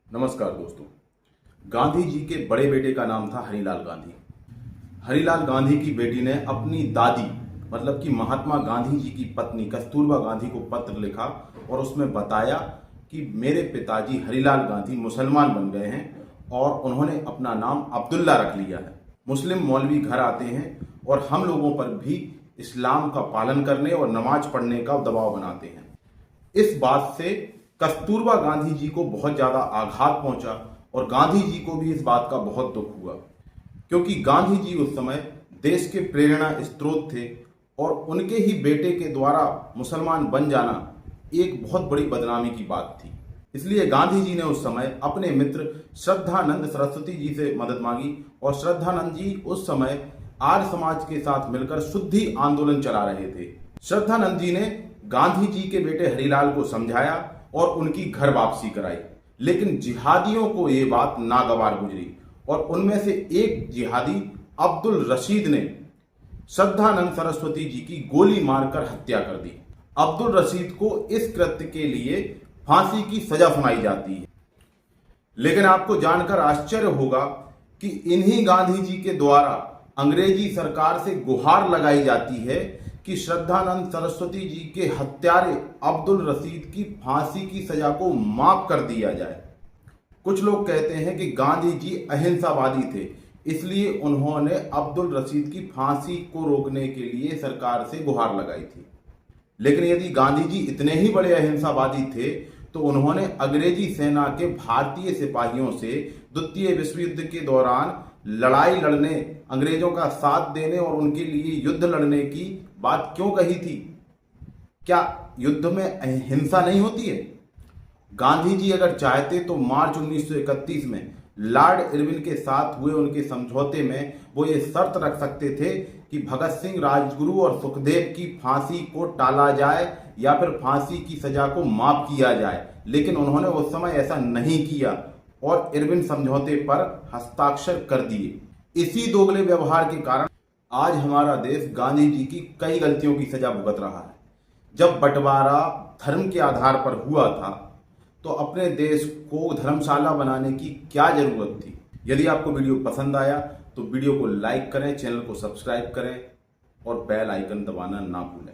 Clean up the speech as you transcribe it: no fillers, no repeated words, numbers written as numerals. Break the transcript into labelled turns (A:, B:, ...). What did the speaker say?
A: नमस्कार दोस्तों। गांधी जी के बड़े बेटे का नाम था हरिलाल गांधी। हरिलाल गांधी की बेटी ने अपनी दादी मतलब कि महात्मा गांधी जी की पत्नी कस्तूरबा गांधी को पत्र लिखा और उसमें बताया कि मेरे पिताजी हरिलाल गांधी मुसलमान बन गए हैं और उन्होंने अपना नाम अब्दुल्ला रख लिया है। मुस्लिम मौलवी घर आते हैं और हम लोगों पर भी इस्लाम का पालन करने और नमाज पढ़ने का दबाव बनाते हैं। इस बात से कस्तूरबा गांधी जी को बहुत ज्यादा आघात पहुंचा और गांधी जी को भी इस बात का बहुत दुख हुआ, क्योंकि गांधी जी उस समय देश के प्रेरणा स्रोत थे और उनके ही बेटे के द्वारा मुसलमान बन जाना एक बहुत बड़ी बदनामी की बात थी। इसलिए गांधी जी ने उस समय अपने मित्र श्रद्धानंद सरस्वती जी से मदद मांगी और श्रद्धानंद जी उस समय आर्य समाज के साथ मिलकर शुद्धि आंदोलन चला रहे थे। श्रद्धानंद जी ने गांधी जी के बेटे हरिलाल को समझाया और उनकी घर वापसी कराई, लेकिन जिहादियों को ये बात नागवार गुजरी और उनमें से एक जिहादी अब्दुल रशीद ने श्रद्धानंद सरस्वती जी की गोली मारकर हत्या कर दी। अब्दुल रशीद को इस कृत्य के लिए फांसी की सजा सुनाई जाती है। लेकिन आपको जानकर आश्चर्य होगा कि इन्हीं गांधी जी के द्वारा अंग्रेजी सरकार से गुहार लगाई जाती है कि श्रद्धानंद सरस्वती जी के हत्यारे अब्दुल रशीद की फांसी की सजा को माफ कर दिया जाए। कुछ लोग कहते हैं कि गांधी जी अहिंसावादी थे, इसलिए उन्होंने अब्दुल रशीद की फांसी को रोकने के लिए सरकार से गुहार लगाई थी। लेकिन यदि गांधी जी इतने ही बड़े अहिंसावादी थे तो उन्होंने अंग्रेजी सेना के भारतीय सिपाहियों से द्वितीय विश्व युद्ध के दौरान लड़ाई लड़ने, अंग्रेजों का साथ देने और उनके लिए युद्ध लड़ने की बात क्यों कही थी? क्या युद्ध में हिंसा नहीं होती है? गांधी जी अगर चाहते तो मार्च 1931 में लॉर्ड इरविन के साथ हुए उनके समझौते में वो ये शर्त रख सकते थे कि भगत सिंह, राजगुरु और सुखदेव की फांसी को टाला जाए या फिर फांसी की सजा को माफ किया जाए, लेकिन उन्होंने उस समय ऐसा नहीं किया और इरविन समझौते पर हस्ताक्षर कर दिए। इसी दोगले व्यवहार के कारण आज हमारा देश गांधी जी की कई गलतियों की सजा भुगत रहा है। जब बंटवारा धर्म के आधार पर हुआ था तो अपने देश को धर्मशाला बनाने की क्या जरूरत थी? यदि आपको वीडियो पसंद आया तो वीडियो को लाइक करें, चैनल को सब्सक्राइब करें और बेल आइकन दबाना ना भूलें।